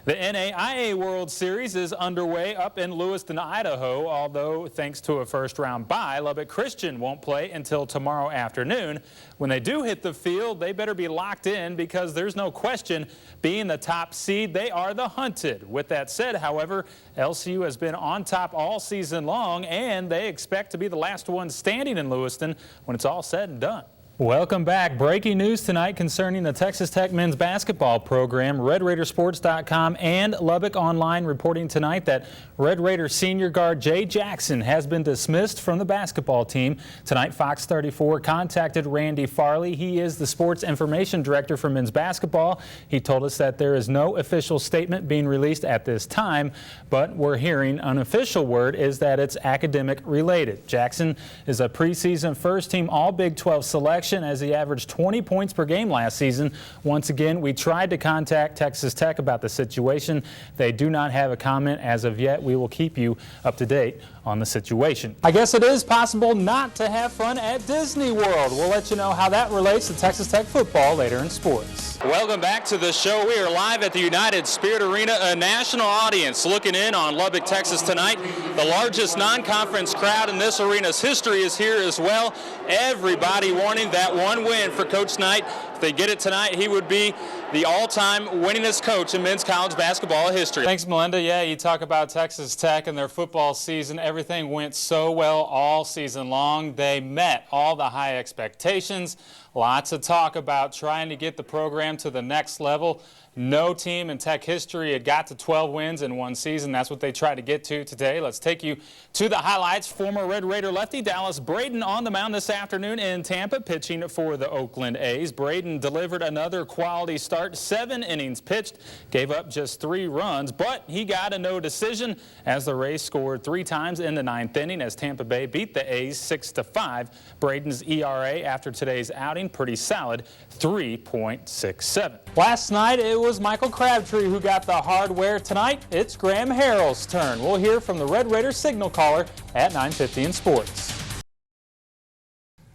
The NAIA World Series is underway up in Lewiston, Idaho, although thanks to a first-round bye, Lubbock Christian won't play until tomorrow afternoon. When they do hit the field, they better be locked in because there's no question, being the top seed, they are the hunted. With that said, however, LCU has been on top all season long, and they expect to be the last one standing in Lewiston when it's all said and done. Welcome back. Breaking news tonight concerning the Texas Tech men's basketball program. RedRaidersports.com and Lubbock Online reporting tonight that Red Raiders senior guard Jay Jackson has been dismissed from the basketball team. Tonight, Fox 34 contacted Randy Farley. He is the sports information director for men's basketball. He told us that there is no official statement being released at this time, but we're hearing an official word is that it's academic related. Jackson is a preseason first-team All-Big 12 selection, as he averaged 20 points per game last season. Once again, we tried to contact Texas Tech about the situation. They do not have a comment as of yet. We will keep you up to date on the situation. I guess it is possible not to have fun at Disney World. We'll let you know how that relates to Texas Tech football later in sports. Welcome back to the show. We are live at the United Spirit Arena. A national audience looking in on Lubbock, Texas tonight. The largest non-conference crowd in this arena's history is here as well. Everybody wanting that one win for Coach Knight. If they get it tonight, he would be the all-time winningest coach in men's college basketball history. Thanks, Melinda. Yeah, you talk about Texas Tech and their football season. Everything went so well all season long. They met all the high expectations. Lots of talk about trying to get the program to the next level. No team in Tech history had got to 12 wins in one season. That's what they tried to get to today. Let's take you to the highlights. Former Red Raider lefty Dallas Braden on the mound this afternoon in Tampa, pitching for the Oakland A's. Braden delivered another quality start. 7 innings pitched, gave up just 3 runs, but he got a no decision as the Rays scored 3 times in the 9th inning as Tampa Bay beat the A's 6-5. Braden's ERA after today's outing, pretty solid, 3.67. Last night, it was Michael Crabtree who got the hardware. Tonight, it's Graham Harrell's turn. We'll hear from the Red Raiders signal caller at 9:50 in sports.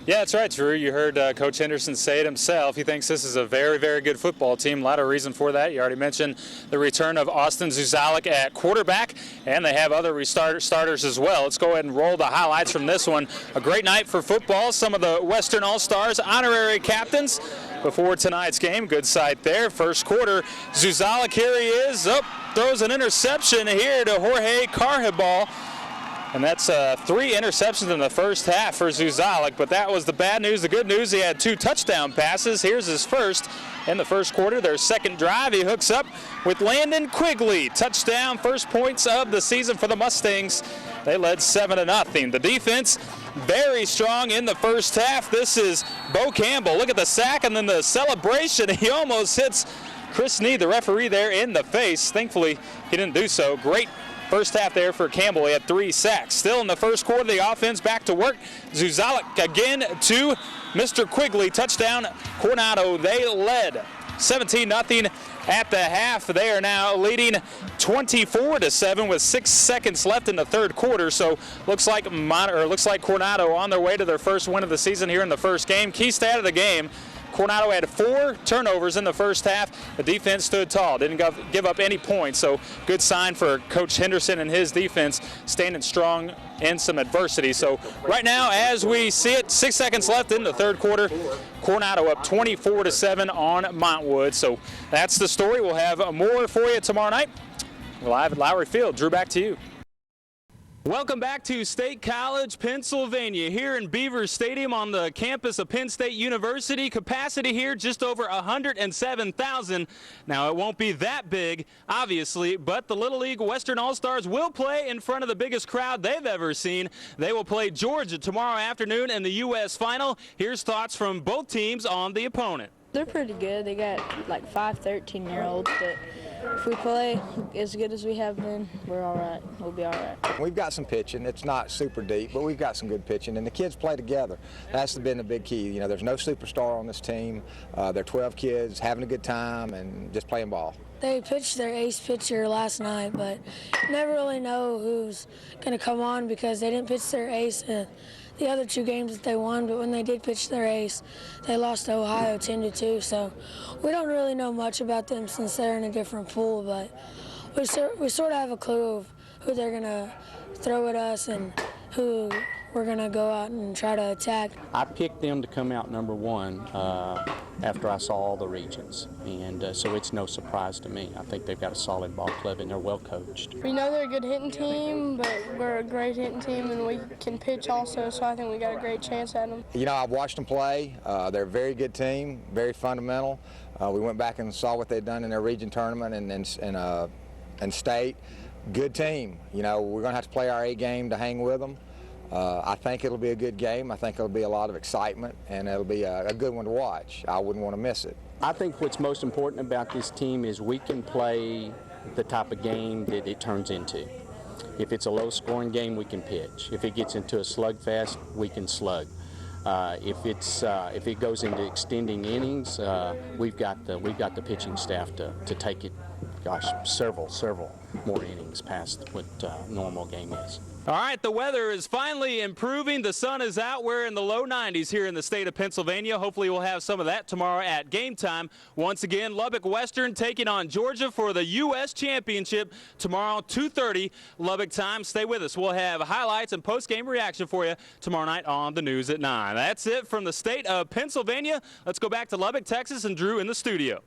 Yeah, that's right, Drew. You heard Coach Henderson say it himself. He thinks this is a very, very good football team. A lot of reason for that. You already mentioned the return of Austin Zuzalik at quarterback, and they have other starters as well. Let's go ahead and roll the highlights from this one. A great night for football. Some of the Western All-Stars, honorary captains before tonight's game. Good sight there. First quarter, Zuzalik, here he is. Throws an interception here to Jorge Carjabal. And that's 3 interceptions in the first half for Zuzalik, but that was the bad news. The good news, he had 2 touchdown passes. Here's his first in the first quarter. Their second drive, he hooks up with Landon Quigley. Touchdown, first points of the season for the Mustangs. They led 7-0. The defense, very strong in the first half. This is Bo Campbell. Look at the sack and then the celebration. He almost hits Chris Need, the referee, there in the face. Thankfully, he didn't do so. Great first half there for Campbell. He had 3 sacks. Still in the first quarter, the offense back to work. Zuzalik again to Mr. Quigley. Touchdown, Coronado. They led 17-0 at the half. They are now leading 24-7 with 6 seconds left in the third quarter. So looks like Coronado on their way to their first win of the season here in the first game. Key stat of the game, Coronado had 4 turnovers in the first half. The defense stood tall, didn't give up any points. So good sign for Coach Henderson and his defense standing strong in some adversity. So right now, as we see it, 6 seconds left in the third quarter. Coronado up 24-7 on Montwood. So that's the story. We'll have more for you tomorrow night. Live at Lowry Field. Drew, back to you. Welcome back to State College, Pennsylvania, here in Beaver Stadium on the campus of Penn State University. Capacity here just over 107,000. Now, it won't be that big, obviously, but the Little League Western All-Stars will play in front of the biggest crowd they've ever seen. They will play Georgia tomorrow afternoon in the U.S. Final. Here's thoughts from both teams on the opponent. They're pretty good. They got like 5 13-year-olds, but if we play as good as we have been, we're all right. We'll be all right. We've got some pitching. It's not super deep, but we've got some good pitching, and the kids play together. That's been the big key. You know, there's no superstar on this team. They're 12 kids having a good time and just playing ball. They pitched their ace pitcher last night, but you never really know who's going to come on because they didn't pitch their ace and the other 2 games that they won, but when they did pitch their ace, they lost to Ohio 10-2. So we don't really know much about them since they're in a different pool, but we sort of have a clue of who they're going to throw at us and who we're going to go out and try to attack. I picked them to come out #1 after I saw all the regions, and so it's no surprise to me. I think they've got a solid ball club and they're well coached. We know they're a good hitting team, but we're a great hitting team and we can pitch also, so I think we got a great chance at them. You know, I've watched them play. They're a very good team, very fundamental. We went back and saw what they'd done in their region tournament and state. Good team. You know, we're going to have to play our A game to hang with them. I think it'll be a good game. I think it'll be a lot of excitement, and it'll be a good one to watch. I wouldn't want to miss it. I think what's most important about this team is we can play the type of game that it turns into. If it's a low-scoring game, we can pitch. If it gets into a slugfest, we can slug. If it goes into extending innings, we've got the pitching staff to take it, gosh, several more innings past what normal game is. All right, the weather is finally improving. The sun is out. We're in the low 90s here in the state of Pennsylvania. Hopefully we'll have some of that tomorrow at game time. Once again, Lubbock Western taking on Georgia for the U.S. Championship tomorrow, 2:30 Lubbock time. Stay with us. We'll have highlights and post-game reaction for you tomorrow night on the news at 9. That's it from the state of Pennsylvania. Let's go back to Lubbock, Texas, and Drew in the studio.